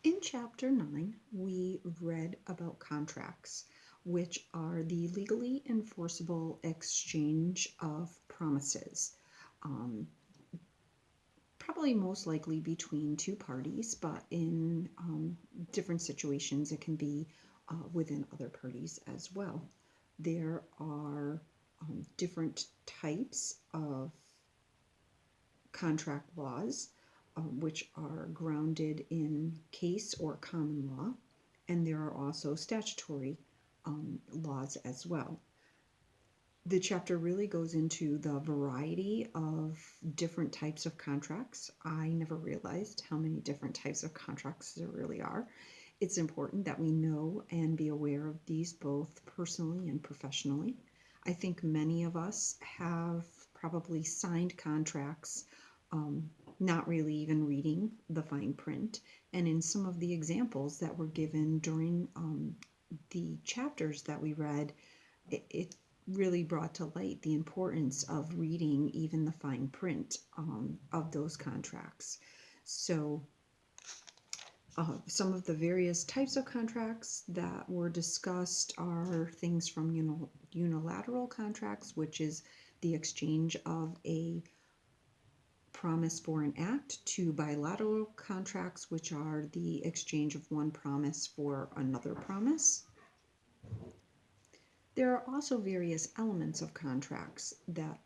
In Chapter 9, we read about contracts, which are the legally enforceable exchange of promises. Um, Probably most likely between two parties, but in different situations, it can be within other parties as well. There are different types of contract laws, which are grounded in case or common law, and there are also statutory laws as well. The chapter really goes into the variety of different types of contracts. I never realized how many different types of contracts there really are. It's important that we know and be aware of these both personally and professionally. I think many of us have probably signed contracts, um, not really even reading the fine print. And in some of the examples that were given during the chapters that we read, it really brought to light the importance of reading even the fine print of those contracts. So some of the various types of contracts that were discussed are things from unilateral contracts, which is the exchange of a promise for an act, to bilateral contracts, which are the exchange of one promise for another promise. There are also various elements of contracts that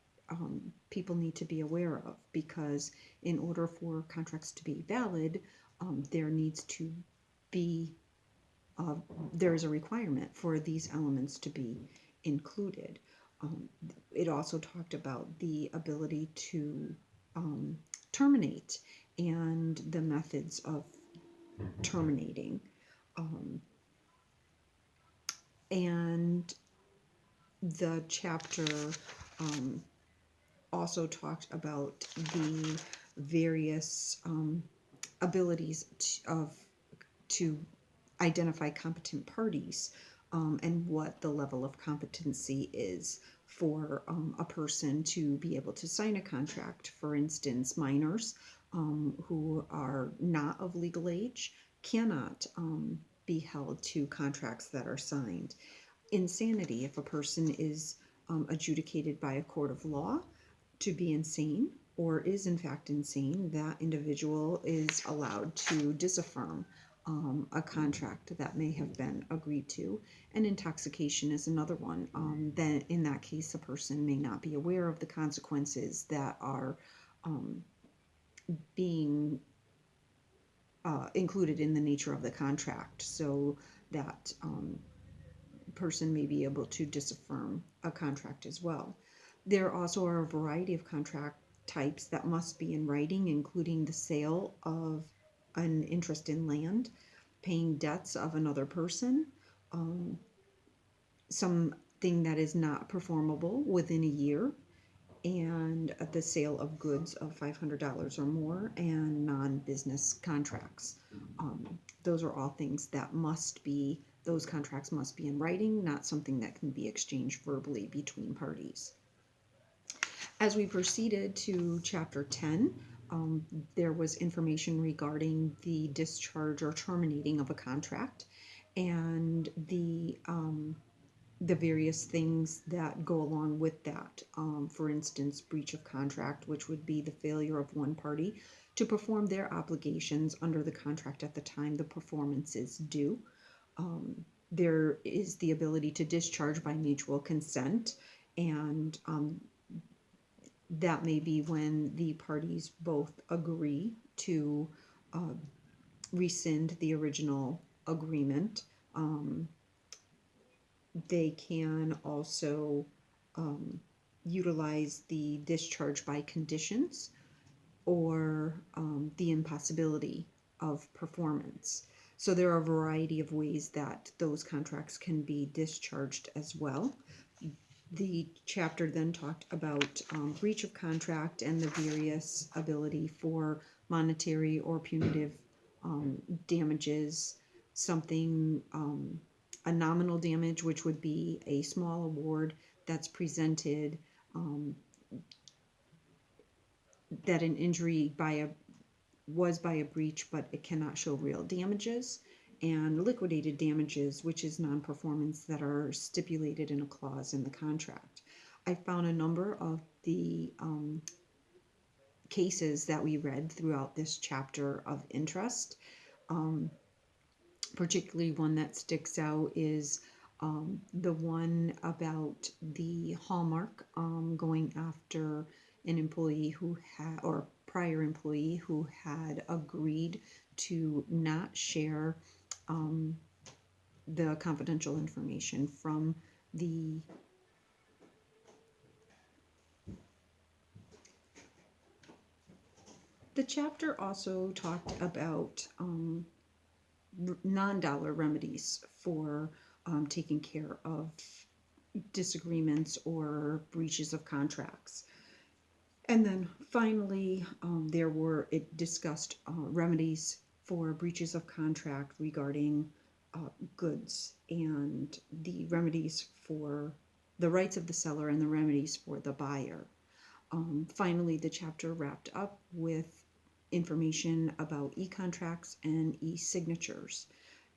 people need to be aware of, because in order for contracts to be valid, there needs to be there is a requirement for these elements to be included. It also talked about the ability to terminate and the methods of terminating. And the chapter also talked about the various abilities to identify competent parties, and what the level of competency is for a person to be able to sign a contract. For instance, minors who are not of legal age cannot be held to contracts that are signed. Insanity: if a person is adjudicated by a court of law to be insane, or is in fact insane, that individual is allowed to disaffirm a contract that may have been agreed to. And intoxication is another one. Then in that case, a person may not be aware of the consequences that are being included in the nature of the contract, so that person may be able to disaffirm a contract as well. There also are a variety of contract types that must be in writing, including the sale of an interest in land, paying debts of another person, something that is not performable within a year, and the sale of goods of $500 or more, and non-business contracts. Those are all things that those contracts must be in writing, not something that can be exchanged verbally between parties. As we proceeded to Chapter 10, there was information regarding the discharge or terminating of a contract, and the various things that go along with that. For instance, breach of contract, which would be the failure of one party to perform their obligations under the contract at the time the performance is due. There is the ability to discharge by mutual consent, and that may be when the parties both agree to rescind the original agreement. They can also utilize the discharge by conditions, or the impossibility of performance. So there are a variety of ways that those contracts can be discharged as well. The chapter then talked about breach of contract and the various ability for monetary or punitive damages. Something, a nominal damage, which would be a small award that's presented, that an injury by was by a breach, but it cannot show real damages, and liquidated damages, which is non-performance that are stipulated in a clause in the contract. I found a number of the cases that we read throughout this chapter of interest. Particularly one that sticks out is the one about the Hallmark going after an employee who had, or prior employee who had agreed to not share the confidential information from the chapter also talked about non-dollar remedies for taking care of disagreements or breaches of contracts. And then finally, it discussed remedies for breaches of contract regarding goods, and the remedies for the rights of the seller and the remedies for the buyer. Finally, the chapter wrapped up with information about e-contracts and e-signatures.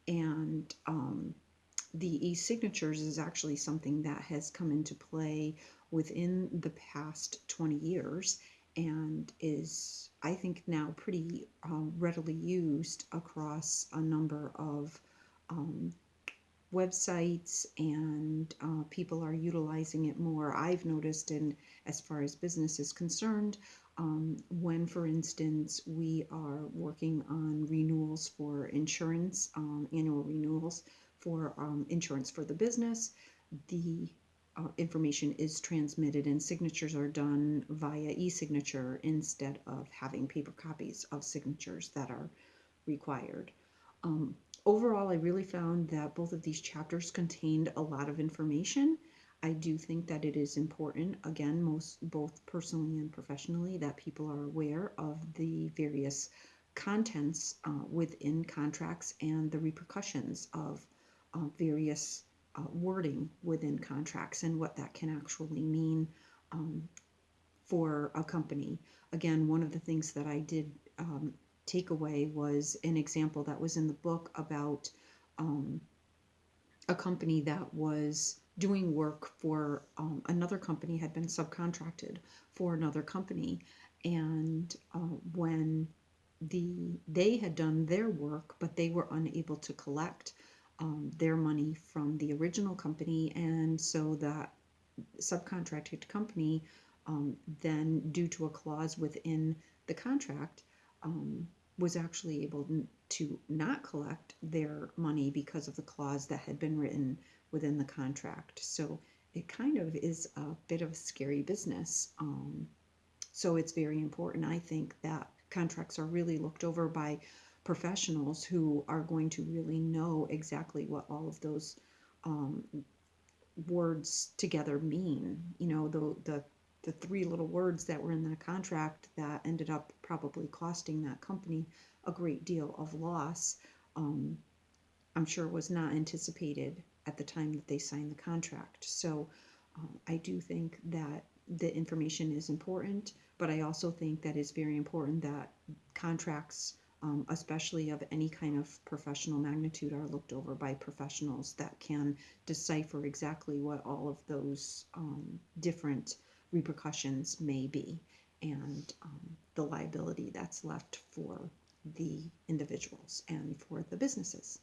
And the e-signatures is actually something that has come into play within the past 20 years and is, I think, now pretty readily used across a number of websites, and people are utilizing it more. I've noticed, in as far as business is concerned, when, for instance, we are working on renewals for insurance, annual renewals for insurance for the business, the information is transmitted and signatures are done via e-signature instead of having paper copies of signatures that are required. Overall, I really found that both of these chapters contained a lot of information. I do think that it is important, again, both personally and professionally, that people are aware of the various contents within contracts and the repercussions of various wording within contracts and what that can actually mean for a company. Again, one of the things that I did take away was an example that was in the book about a company that was doing work for another company, had been subcontracted for another company, and when they had done their work, but they were unable to collect their money from the original company, and so that subcontracted company then, due to a clause within the contract, was actually able to not collect their money because of the clause that had been written within the contract. So it kind of is a bit of a scary business. So it's very important, I think, that contracts are really looked over by professionals who are going to really know exactly what all of those words together mean. You know, the three little words that were in the contract that ended up probably costing that company a great deal of loss, I'm sure was not anticipated at the time that they signed the contract. So I do think that the information is important, but I also think that it's very important that contracts, especially of any kind of professional magnitude, are looked over by professionals that can decipher exactly what all of those different repercussions may be, and the liability that's left for the individuals and for the businesses.